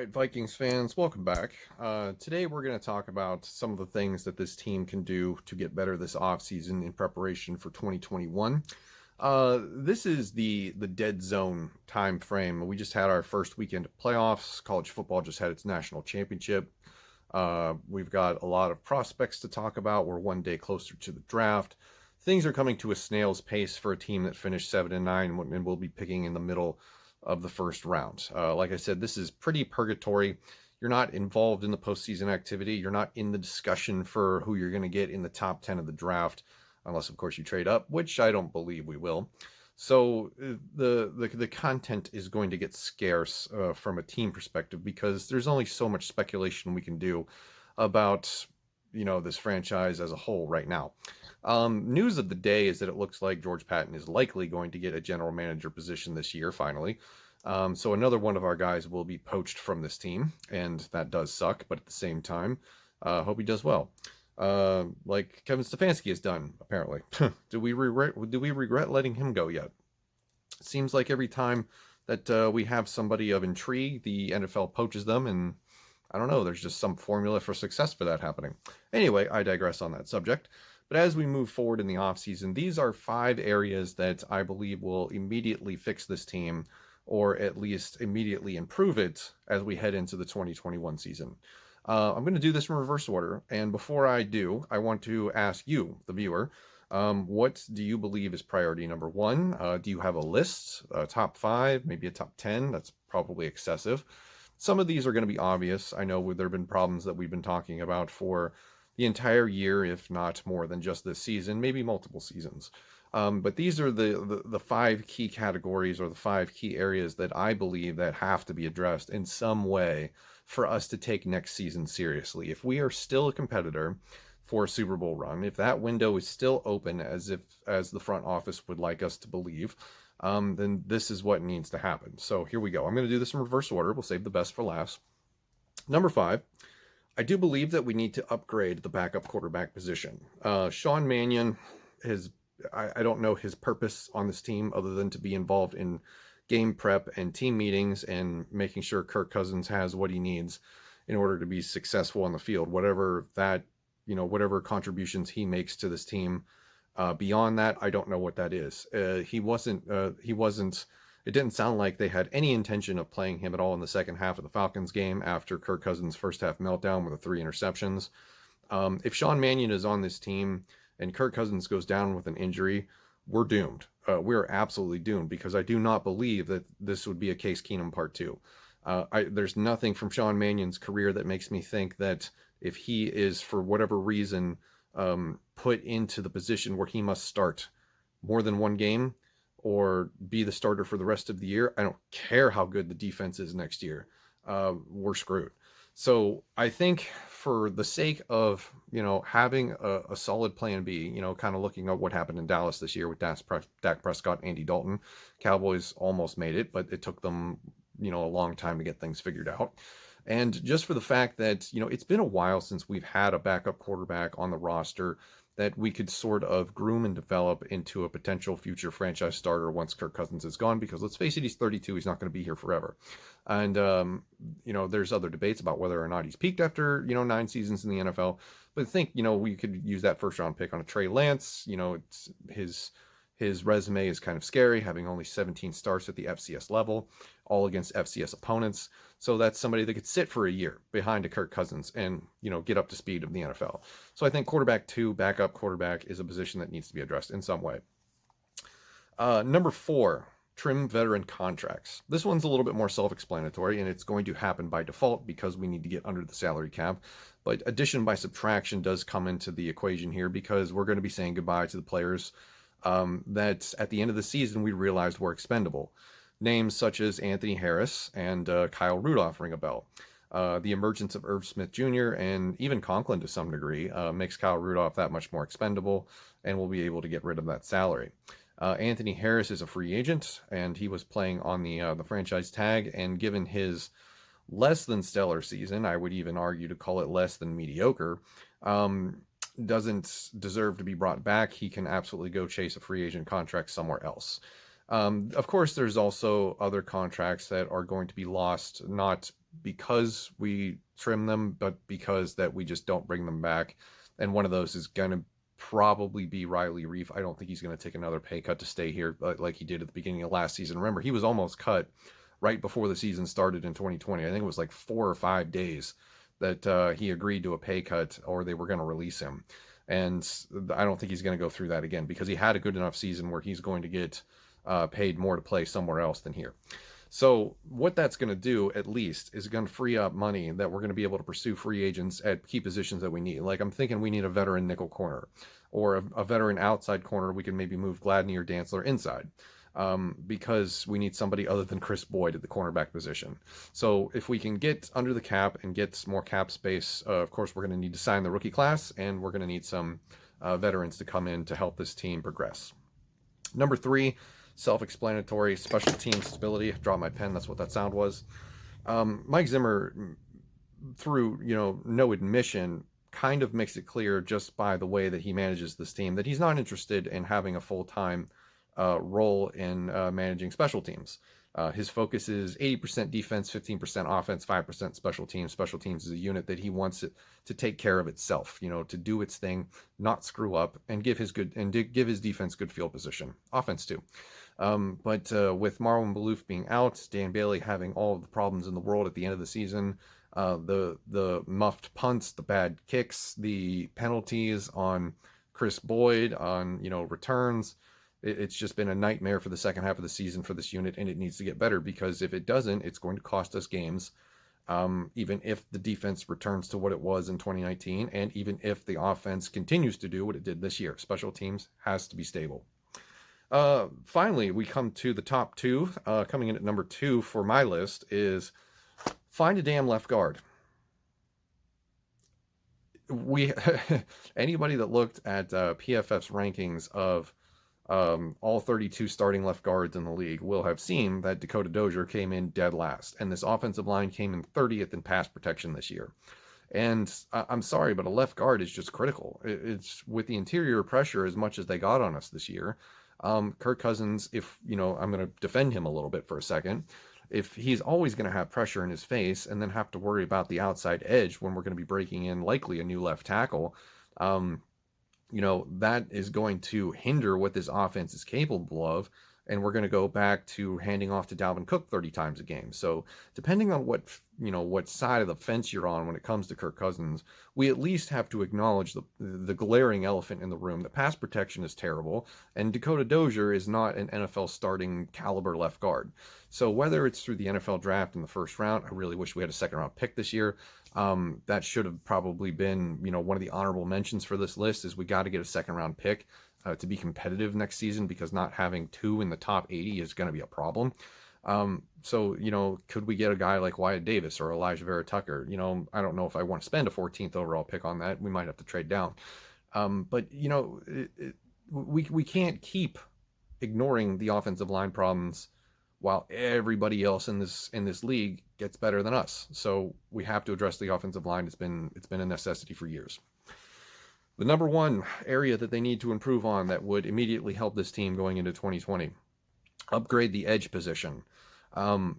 Right, Vikings fans, welcome back. Today we're going to talk about some of the things that this team can do to get better this offseason in preparation for 2021. This is the dead zone time frame. We just had our first weekend of playoffs. College football just had its national championship. We've got a lot of prospects to talk about. We're one day closer to the draft. Things are coming to a snail's pace for a team that finished 7-9 and will be picking in the middle of the first round. Like I said, this is pretty purgatory. You're not involved in the postseason activity. You're not in the discussion for who you're going to get in the top 10 of the draft, unless, of course, you trade up, which I don't believe we will. So the content is going to get scarce from a team perspective because there's only so much speculation we can do about this franchise as a whole right now. News of the day is that it looks like George Patton is likely going to get a general manager position this year, finally. So another one of our guys will be poached from this team, and that does suck, but at the same time, hope he does well. Like Kevin Stefanski has done, apparently. Do we regret letting him go yet? It seems like every time that we have somebody of intrigue, the NFL poaches them, and I don't know, there's just some formula for success for that happening. Anyway, I digress on that subject. But as we move forward in the offseason, these are 5 areas that I believe will immediately fix this team, or at least immediately improve it as we head into the 2021 season. I'm going to do this in reverse order, and before I do, I want to ask you, the viewer, what do you believe is priority number 1? Do you have a list, a top 5, maybe a top 10? That's probably excessive. Some of these are going to be obvious. I know there have been problems that we've been talking about for the entire year, if not more than just this season, maybe multiple seasons. But these are the 5 key categories, or the 5 key areas that I believe that have to be addressed in some way for us to take next season seriously. If we are still a competitor for a Super Bowl run, if that window is still open as the front office would like us to believe, then this is what needs to happen. So here we go. I'm going to do this in reverse order. We'll save the best for last. Number 5. I do believe that we need to upgrade the backup quarterback position. Sean Mannion I don't know his purpose on this team other than to be involved in game prep and team meetings and making sure Kirk Cousins has what he needs in order to be successful on the field. Whatever contributions he makes to this team, beyond that, I don't know what that is. It didn't sound like they had any intention of playing him at all in the second half of the Falcons game after Kirk Cousins' first half meltdown with the 3 interceptions. If Sean Mannion is on this team and Kirk Cousins goes down with an injury, we're doomed. We're absolutely doomed, because I do not believe that this would be a Case Keenum Part 2. There's nothing from Sean Mannion's career that makes me think that if he is, for whatever reason, put into the position where he must start more than one game, or be the starter for the rest of the year, I don't care how good the defense is next year. We're screwed. So I think for the sake of, having a solid plan B, kind of looking at what happened in Dallas this year with Dak Prescott, Andy Dalton, Cowboys almost made it, but it took them, a long time to get things figured out. And just for the fact that, it's been a while since we've had a backup quarterback on the roster that we could sort of groom and develop into a potential future franchise starter once Kirk Cousins is gone, because let's face it, he's 32. He's not going to be here forever. And, there's other debates about whether or not he's peaked after, 9 seasons in the NFL. But I think, we could use that first round pick on a Trey Lance. His resume is kind of scary, having only 17 starts at the FCS level, all against FCS opponents. So that's somebody that could sit for a year behind a Kirk Cousins and, get up to speed of the NFL. So I think quarterback 2, backup quarterback, is a position that needs to be addressed in some way. Number 4, trim veteran contracts. This one's a little bit more self-explanatory, and it's going to happen by default because we need to get under the salary cap. But addition by subtraction does come into the equation here, because we're going to be saying goodbye to the players that at the end of the season we realized were expendable. Names such as Anthony Harris and Kyle Rudolph ring a bell. The emergence of Irv Smith Jr. and even Conklin to some degree makes Kyle Rudolph that much more expendable, and we'll be able to get rid of that salary. Anthony Harris is a free agent, and he was playing on the franchise tag, and given his less than stellar season, I would even argue to call it less than mediocre, doesn't deserve to be brought back. He can absolutely go chase a free agent contract somewhere else. Of course, there's also other contracts that are going to be lost, not because we trim them, but because that we just don't bring them back. And one of those is going to probably be Riley Reef. I don't think he's going to take another pay cut to stay here like he did at the beginning of last season. Remember, he was almost cut right before the season started in 2020. I think it was like 4 or 5 days that he agreed to a pay cut, or they were going to release him. And I don't think he's going to go through that again, because he had a good enough season where he's going to get paid more to play somewhere else than here. So what that's going to do, at least, is going to free up money that we're going to be able to pursue free agents at key positions that we need. Like, I'm thinking we need a veteran nickel corner, or a veteran outside corner. We can maybe move Gladney or Dantzler inside, because we need somebody other than Chris Boyd at the cornerback position. So if we can get under the cap and get more cap space, of course, we're going to need to sign the rookie class, and we're going to need some veterans to come in to help this team progress. Number 3, self-explanatory, special team stability. Drop my pen, that's what that sound was. Mike Zimmer, through no admission, kind of makes it clear just by the way that he manages this team that he's not interested in having a full-time role in managing special teams. His focus is 80% defense, 15% offense, 5% special teams. Special teams is a unit that he wants it to take care of itself, to do its thing, not screw up, and give his defense good field position. Offense too. But with Marlon Balouf being out, Dan Bailey having all of the problems in the world at the end of the season, the muffed punts, the bad kicks, the penalties on Chris Boyd, on returns, it's just been a nightmare for the second half of the season for this unit, and it needs to get better, because if it doesn't, it's going to cost us games. Even if the defense returns to what it was in 2019, and even if the offense continues to do what it did this year, special teams has to be stable. Finally, we come to the top 2. Coming in at number 2 for my list is find a damn left guard. Anybody that looked at PFF's rankings of all 32 starting left guards in the league will have seen that Dakota Dozier came in dead last, and this offensive line came in 30th in pass protection this year. And I'm sorry, but a left guard is just critical. It's with the interior pressure as much as they got on us this year. Kirk Cousins, if I'm going to defend him a little bit for a second, if he's always going to have pressure in his face and then have to worry about the outside edge when we're going to be breaking in likely a new left tackle, that is going to hinder what this offense is capable of, and we're going to go back to handing off to Dalvin Cook 30 times a game. So depending on what side of the fence you're on when it comes to Kirk Cousins, we at least have to acknowledge the glaring elephant in the room. The pass protection is terrible, and Dakota Dozier is not an NFL starting caliber left guard. So whether it's through the NFL draft in the first round, I really wish we had a second round pick this year. That should have probably been, one of the honorable mentions for this list, is we got to get a second round pick to be competitive next season, because not having 2 in the top 80 is going to be a problem. So, could we get a guy like Wyatt Davis or Elijah Vera Tucker? I don't know if I want to spend a 14th overall pick on that. We might have to trade down. But we can't keep ignoring the offensive line problems while everybody else in this league gets better than us. So we have to address the offensive line. It's been a necessity for years. The number 1 area that they need to improve on that would immediately help this team going into 2020, upgrade the edge position.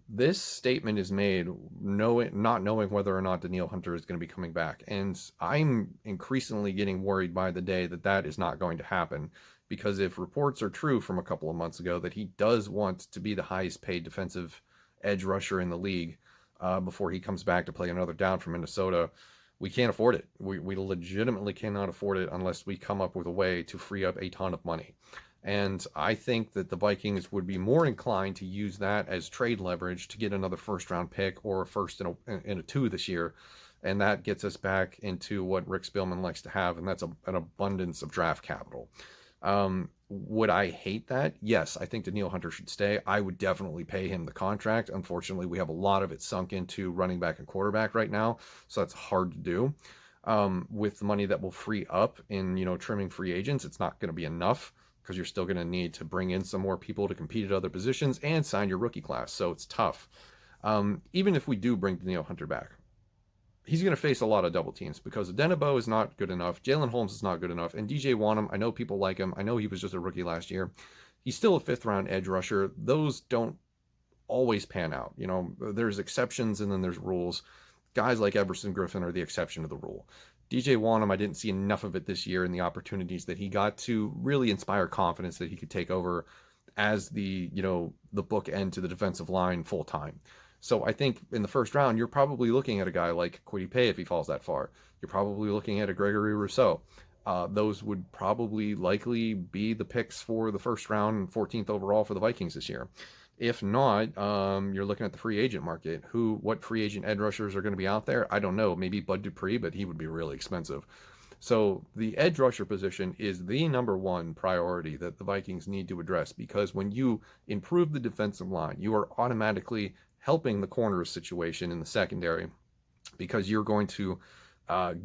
This statement is made not knowing whether or not Danielle Hunter is going to be coming back. And I'm increasingly getting worried by the day that is not going to happen, because if reports are true from a couple of months ago that he does want to be the highest paid defensive edge rusher in the league before he comes back to play another down from Minnesota, we can't afford it. We legitimately cannot afford it unless we come up with a way to free up a ton of money. And I think that the Vikings would be more inclined to use that as trade leverage to get another first-round pick or a first and a 2 this year. And that gets us back into what Rick Spielman likes to have, and that's an abundance of draft capital. Would I hate that? Yes, I think Danielle Hunter should stay. I would definitely pay him the contract. Unfortunately, we have a lot of it sunk into running back and quarterback right now, so that's hard to do. With the money that will free up in, trimming free agents, it's not going to be enough, because you're still going to need to bring in some more people to compete at other positions and sign your rookie class, so it's tough. Even if we do bring Danielle Hunter back, he's going to face a lot of double teams, because Adenabo is not good enough, Jalen Holmes is not good enough, and DJ Wanham, I know people like him, I know he was just a rookie last year, he's still a 5th round edge rusher. Those don't always pan out. You know, there's exceptions and then there's rules. Guys like Everson Griffin are the exception to the rule. DJ Wanham, I didn't see enough of it this year in the opportunities that he got to really inspire confidence that he could take over as the, you know, the bookend to the defensive line full time. So I think in the first round, you're probably looking at a guy like Kwity Paye if he falls that far. You're probably looking at a Gregory Rousseau. Those would probably likely be the picks for the first round, 14th overall for the Vikings this year. If not, you're looking at the free agent market. What free agent edge rushers are going to be out there? I don't know. Maybe Bud Dupree, but he would be really expensive. So the edge rusher position is the number one priority that the Vikings need to address, because when you improve the defensive line, you are automatically helping the corners situation in the secondary, because you're going to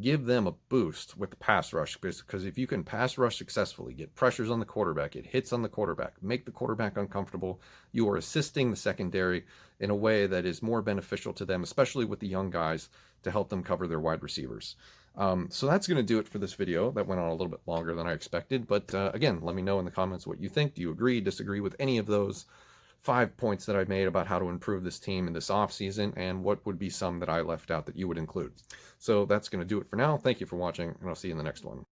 give them a boost with the pass rush. Because if you can pass rush successfully, get pressures on the quarterback, get hits on the quarterback, make the quarterback uncomfortable, you are assisting the secondary in a way that is more beneficial to them, especially with the young guys, to help them cover their wide receivers. So that's going to do it for this video. That went on a little bit longer than I expected. But again, let me know in the comments what you think. Do you agree, disagree with any of those 5 points that I've made about how to improve this team in this offseason, and what would be some that I left out that you would include? So that's going to do it for now. Thank you for watching, and I'll see you in the next one.